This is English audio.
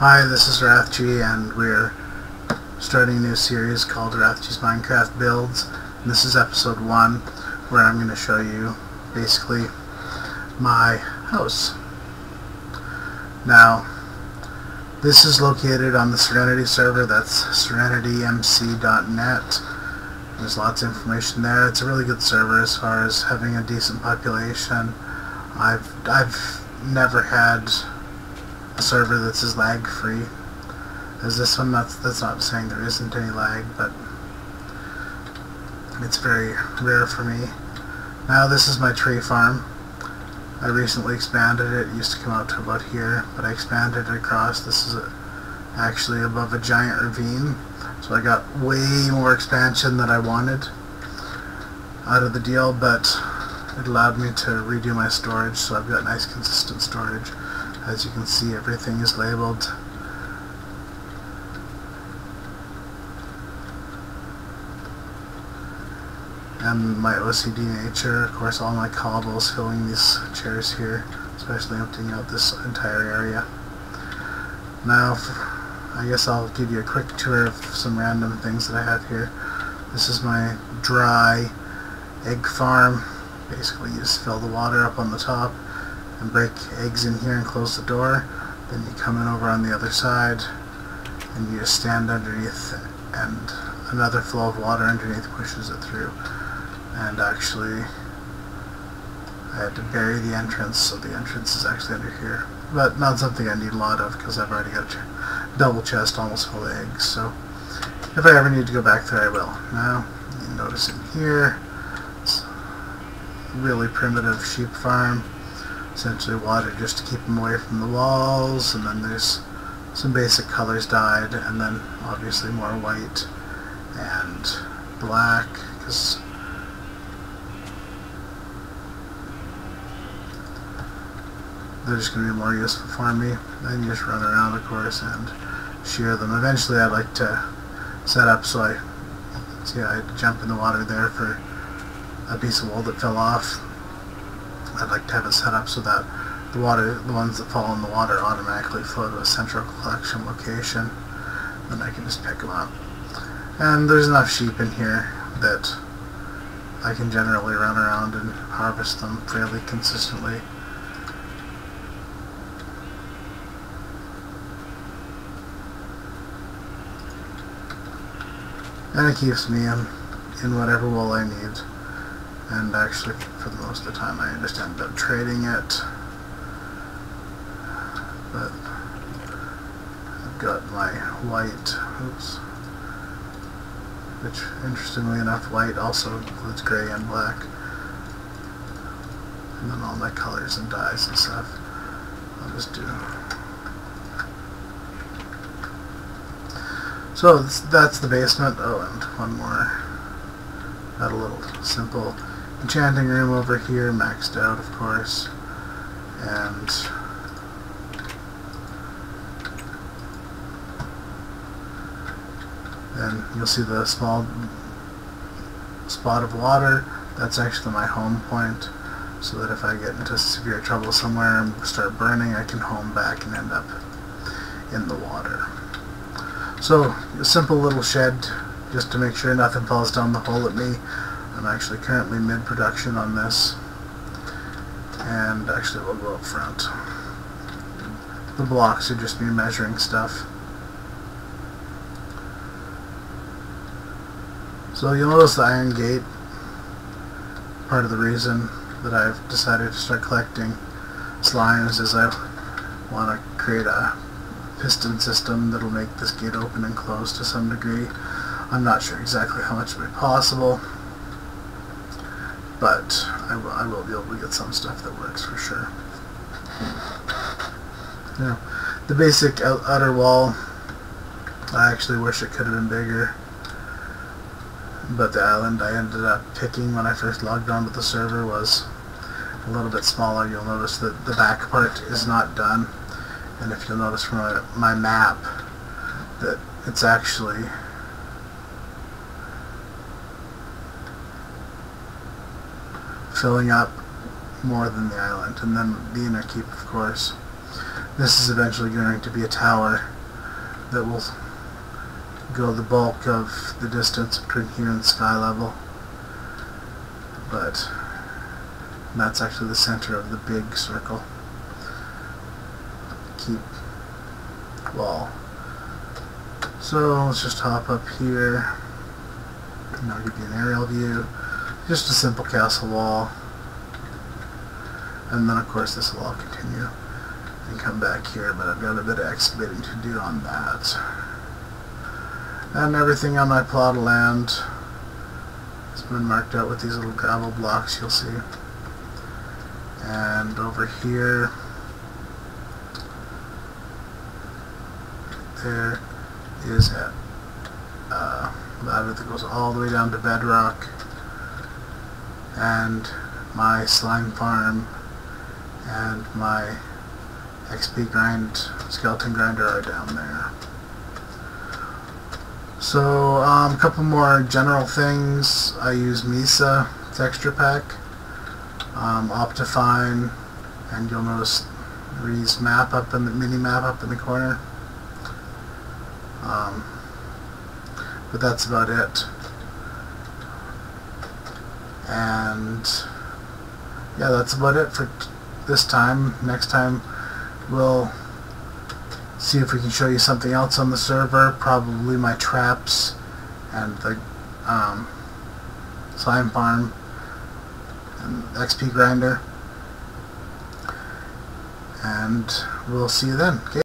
Hi, this is Rathji, and we're starting a new series called Rathji's Minecraft Builds. And this is episode 1, where I'm going to show you basically my house. Now, this is located on the Serenity server. That's serenitymc.net. There's lots of information there. It's a really good server as far as having a decent population. I've never had a server that's as lag free as this one. That's not saying there isn't any lag, but it's very rare for me. Now this is my tree farm. I recently expanded it. It used to come out to about here, but I expanded it across. This is actually above a giant ravine, so I got way more expansion than I wanted out of the deal, but it allowed me to redo my storage, so I've got nice consistent storage. As you can see, everything is labeled. And my OCD nature, of course, all my cobbles filling these chairs here, especially emptying out this entire area. Now, I guess I'll give you a quick tour of some random things that I have here. This is my dry egg farm. Basically, you just fill the water up on the top and break eggs in here and close the door. Then you come in over on the other side and you just stand underneath, and another flow of water underneath pushes it through. And actually, I had to bury the entrance, so the entrance is actually under here. But not something I need a lot of, because I've already got a double chest almost full of eggs. So if I ever need to go back there, I will. Now, you notice in here, it's a really primitive sheep farm. Essentially water just to keep them away from the walls, and then there's some basic colors dyed, and then obviously more white and black, because they're just going to be more useful for me. Then you just run around, of course, and shear them. Eventually I'd like to set up so I had to jump in the water there for a piece of wool that fell off. I'd like to have it set up so that the ones that fall in the water automatically flow to a central collection location. Then I can just pick them up. And there's enough sheep in here that I can generally run around and harvest them fairly consistently. And it keeps me in whatever wool I need. And actually, for the most of the time, I just end up trading it. But I've got my white, which, interestingly enough, white also includes gray and black. And then all my colors and dyes and stuff. I'll just do. So that's the basement. Oh, and one more. Got a little simple enchanting room over here, maxed out, of course. And then you'll see the small spot of water. That's actually my home point, so that if I get into severe trouble somewhere and start burning, I can home back and end up in the water. So, a simple little shed, just to make sure nothing falls down the hole at me. I'm actually currently mid-production on this, and actually we'll go up front. The blocks are just me measuring stuff. So you'll notice the iron gate. Part of the reason that I've decided to start collecting slimes is I want to create a piston system that'll make this gate open and close to some degree. I'm not sure exactly how much will be possible, but I will be able to get some stuff that works for sure. Now, the basic outer wall, I actually wish it could have been bigger, but the island I ended up picking when I first logged onto the server was a little bit smaller. You'll notice that the back part is not done, and if you'll notice from my map that it's actually filling up more than the island, and then the inner keep, of course. This is eventually going to be a tower that will go the bulk of the distance between here and sky level. But that's actually the center of the big circle. Keep wall. So let's just hop up here, and I'll give you an aerial view. Just a simple castle wall. And then of course this will all continue and come back here, but I've got a bit of excavating to do on that. And everything on my plot of land has been marked out with these little gravel blocks, you'll see. And over here, there is a ladder that goes all the way down to bedrock, and my slime farm and my skeleton grinder are down there. So a couple more general things. I use Mesa texture pack, Optifine, and you'll notice Ree's map up in the mini map up in the corner. But that's about it. And yeah, that's about it for this time. Next time we'll see if we can show you something else on the server, probably my traps and the slime farm and XP grinder. And we'll see you then. Okay?